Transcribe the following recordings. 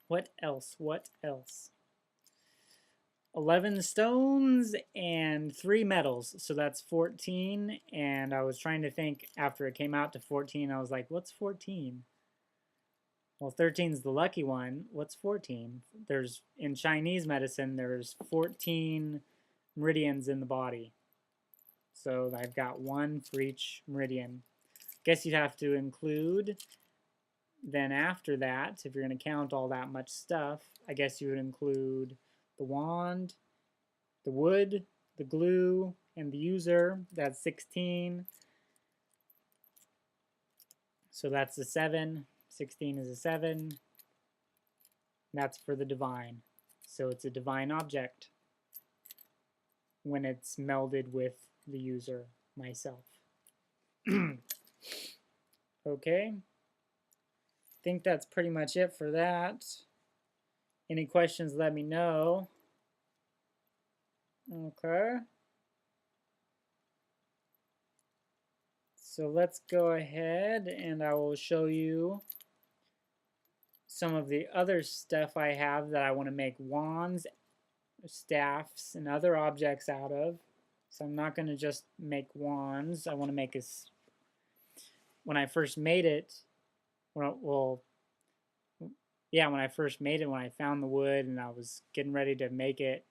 What else? What else? 11 stones and 3 metals, so that's 14. And I was trying to think after it came out to 14, I was like, what's 14? Well, 13 is the lucky one. What's 14? There's in Chinese medicine, there's 14 meridians in the body. So I've got one for each meridian. Guess you'd have to include, then after that, if you're going to count all that much stuff, I guess you would include the wand, the wood, the glue, and the user. That's 16. So that's a 7. 16 is a 7. That's for the divine. So it's a divine object when it's melded with the user, myself. Okay. I think that's pretty much it for that. Any questions, let me know. Okay. So let's go ahead and I will show you some of the other stuff I have that I want to make wands, staffs, and other objects out of. So I'm not going to just make wands. I want to make a... When I first made it, when I first made it, when I found the wood and I was getting ready to make it,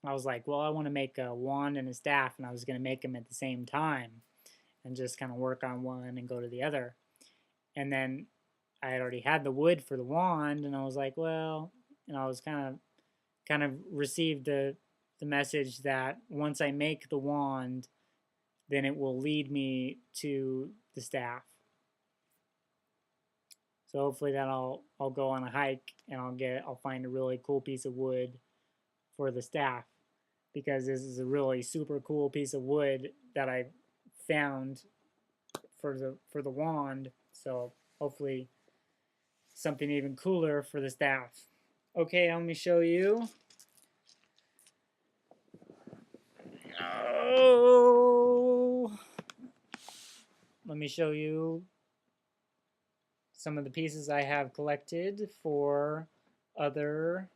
I was like, well, I want to make a wand and a staff, and I was going to make them at the same time and just kind of work on one and go to the other. And then I had already had the wood for the wand, and I was like, well, and I was kind of received the message that once I make the wand, then it will lead me to the staff. So hopefully that I'll go on a hike and I'll find a really cool piece of wood for the staff, because this is a really super cool piece of wood that I found for the wand. So hopefully something even cooler for the staff. Okay, let me show you. Oh, let me show you some of the pieces I have collected for other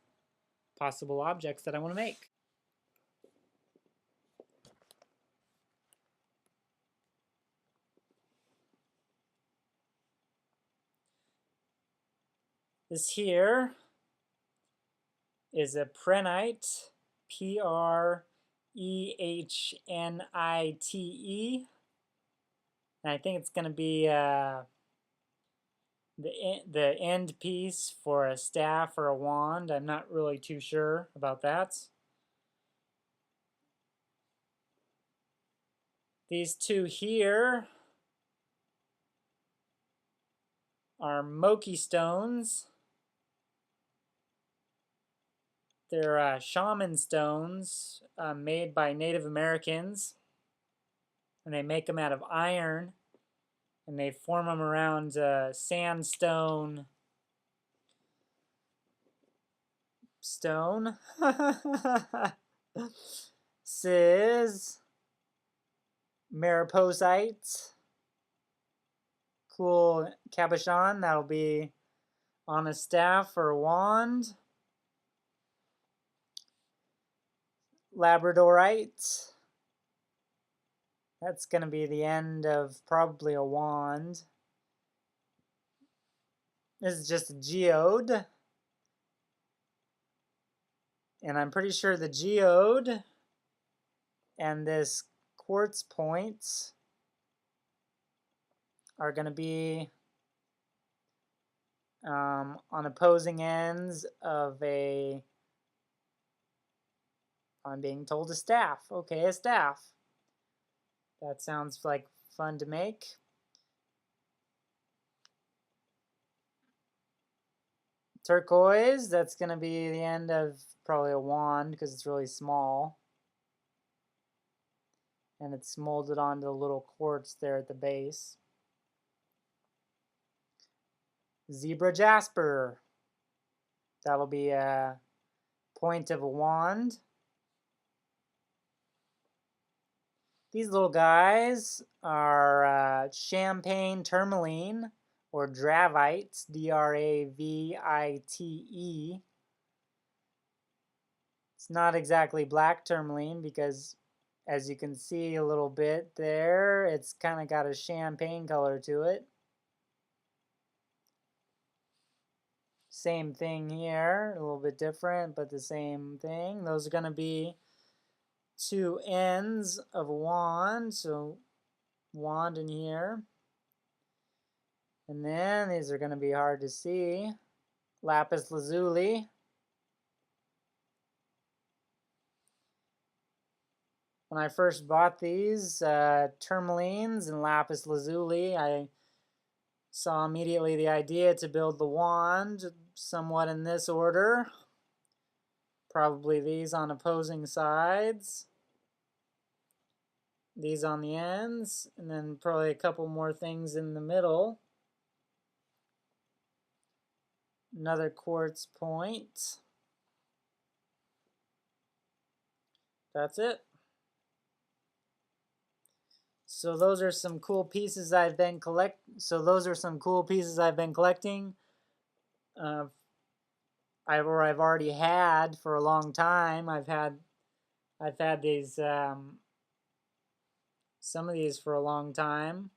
possible objects that I want to make. This here is a prehnite, Prehnite. And I think it's going to be the end piece for a staff or a wand. I'm not really too sure about that. These two here are Moki stones. They're shaman stones made by Native Americans. And they make them out of iron. And they form them around sandstone stone. This is mariposite. Cool cabochon. That'll be on a staff or a wand. Labradorite. That's going to be the end of probably a wand. This is just a geode. And I'm pretty sure the geode and this quartz points are going to be on opposing ends of a, I'm being told, a staff. Okay, a staff. That sounds like fun to make. Turquoise, that's going to be the end of probably a wand because it's really small. And it's molded onto the little quartz there at the base. Zebra jasper. That'll be a point of a wand. These little guys are champagne tourmaline, or Dravite, D-R-A-V-I-T-E. It's not exactly black tourmaline because, as you can see a little bit there, it's kind of got a champagne color to it. Same thing here, a little bit different, but the same thing. Those are going to be two ends of a wand, so wand in here. And then these are going to be hard to see. Lapis lazuli. When I first bought these tourmalines and lapis lazuli, I saw immediately the idea to build the wand somewhat in this order. Probably these on opposing sides. These on the ends, and then probably a couple more things in the middle. Another quartz point. That's it. So those are some cool pieces I've been collecting. I've already had for a long time. I've had these some of these for a long time.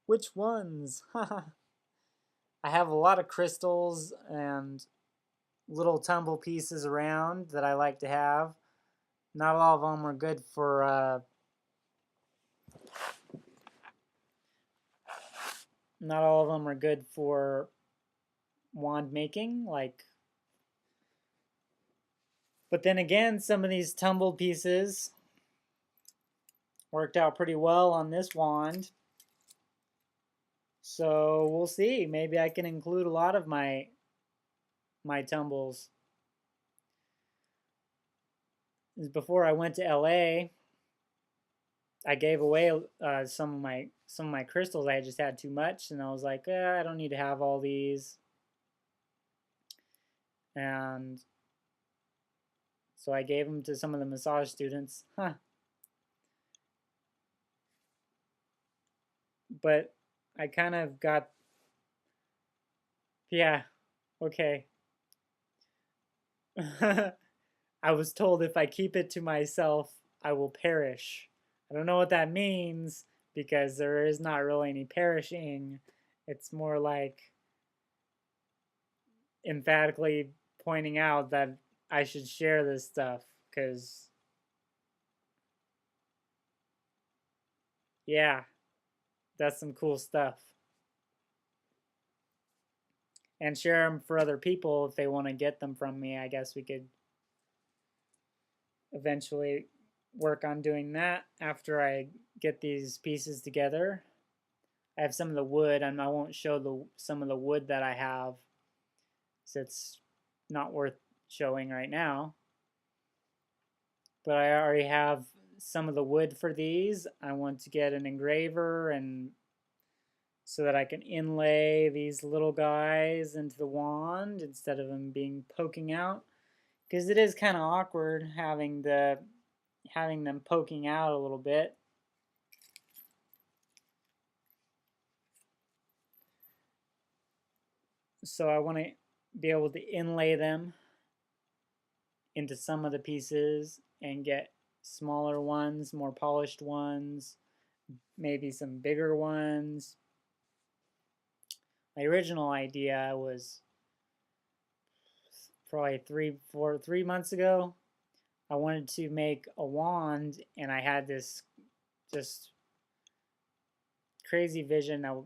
Which ones? I have a lot of crystals and little tumble pieces around that I like to have. Not all of them are good for not all of them are good for wand making, but then again, some of these tumbled pieces worked out pretty well on this wand. So we'll see. Maybe I can include a lot of my tumbles. Before I went to LA, I gave away some of my crystals. I just had too much, and I was like, I don't need to have all these. And so I gave them to some of the massage students. But I kind of got, yeah, okay. I was told if I keep it to myself, I will perish. I don't know what that means because there is not really any perishing. It's more like emphatically pointing out that I should share this stuff because, yeah, that's some cool stuff. And share them for other people if they want to get them from me. I guess we could eventually work on doing that after I get these pieces together. I have some of the wood, and I won't show some of the wood that I have, so it's not worth showing right now. But I already have some of the wood for these. I want to get an engraver and so that I can inlay these little guys into the wand instead of them being poking out, because it is kind of awkward having them poking out a little bit. So I want to be able to inlay them into some of the pieces and get smaller ones, more polished ones, maybe some bigger ones. My original idea was probably 3 months ago. I wanted to make a wand, and I had this just crazy vision that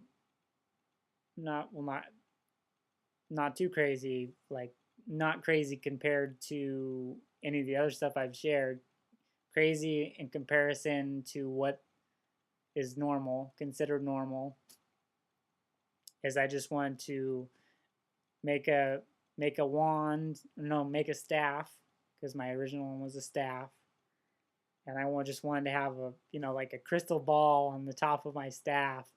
not too crazy, like not crazy compared to any of the other stuff I've shared. Crazy in comparison to what is normal, considered normal, is I just wanted to make a wand, no, make a staff, because my original one was a staff, and I just wanted to have like a crystal ball on the top of my staff,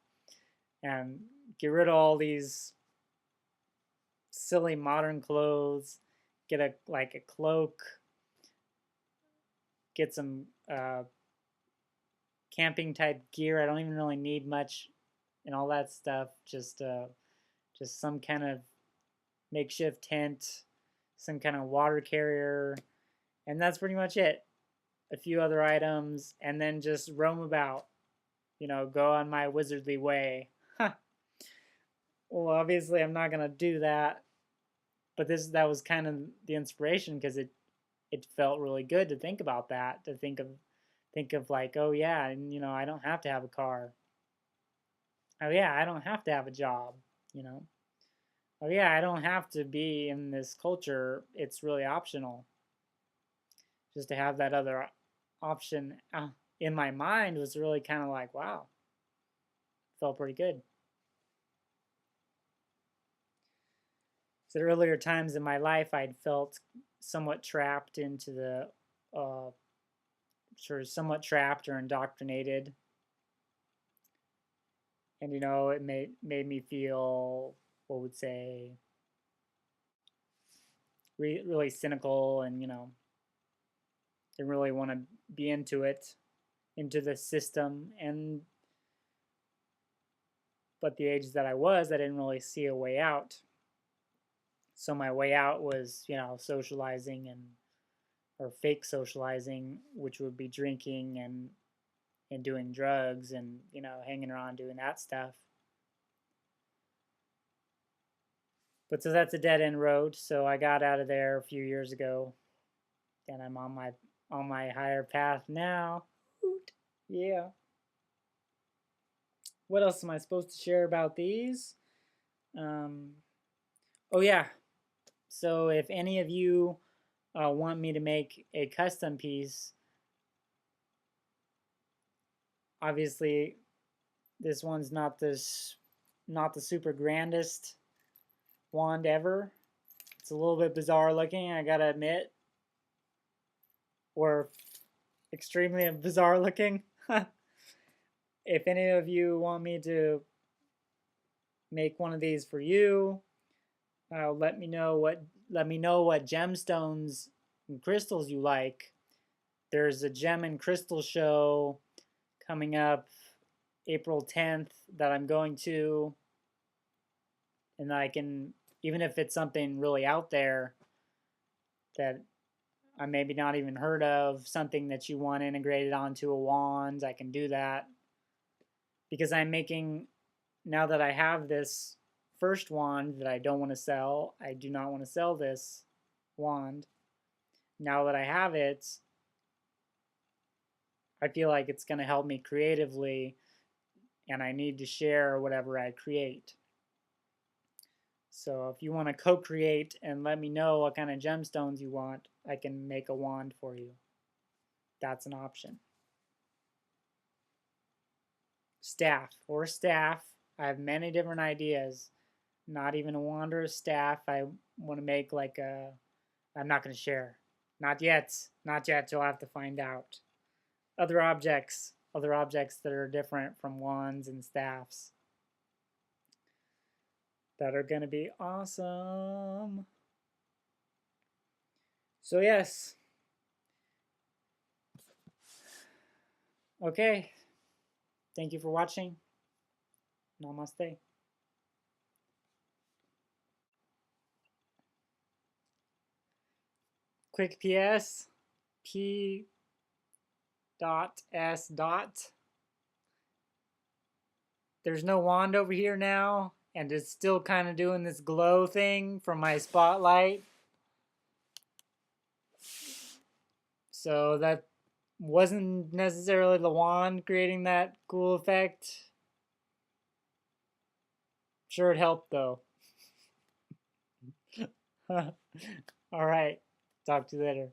and get rid of all these silly modern clothes, get a cloak, get some camping type gear. I don't even really need much and all that stuff. Just some kind of makeshift tent, some kind of water carrier, and that's pretty much it. A few other items, and then just roam about, go on my wizardly way. Well, obviously, I'm not gonna do that, but that was kind of the inspiration because it felt really good to think about that, to think of like, oh yeah, and I don't have to have a car. Oh yeah, I don't have to have a job. You know. Oh yeah, I don't have to be in this culture. It's really optional. Just to have that other option in my mind was really kind of like, wow, felt pretty good. So earlier times in my life, I'd felt somewhat trapped into the, sort of somewhat trapped or indoctrinated, and it made me feel, what would say, really cynical, and didn't really want to be into the system, and but the age that I was, I didn't really see a way out. So my way out was, socializing or fake socializing, which would be drinking and doing drugs and, hanging around doing that stuff. But so that's a dead end road. So I got out of there a few years ago, and I'm on my higher path now. Yeah. What else am I supposed to share about these? Um, oh yeah. So if any of you want me to make a custom piece, obviously this one's not the super grandest wand ever. It's a little bit bizarre looking, I gotta admit, or extremely bizarre looking. If any of you want me to make one of these for you, let me know what gemstones and crystals you like. There's a gem and crystal show coming up April 10th that I'm going to, and I can, even if it's something really out there that I maybe not even heard of, something that you want integrated onto a wand, I can do that. Because I'm making, now that I have this first wand that I don't want to sell, I do not want to sell this wand. Now that I have it, I feel like it's going to help me creatively, and I need to share whatever I create. So if you want to co-create and let me know what kind of gemstones you want, I can make a wand for you. That's an option. Staff. I have many different ideas. Not even a wand or a staff. I want to make like a, I'm not going to share. Not yet. Not yet. You'll have to find out. Other objects that are different from wands and staffs that are going to be awesome. So yes. Okay. Thank you for watching. Namaste. Quick PS. P.S. There's no wand over here now, and it's still kind of doing this glow thing from my spotlight. So that wasn't necessarily the wand creating that cool effect. Sure, it helped though. All right, talk to you later.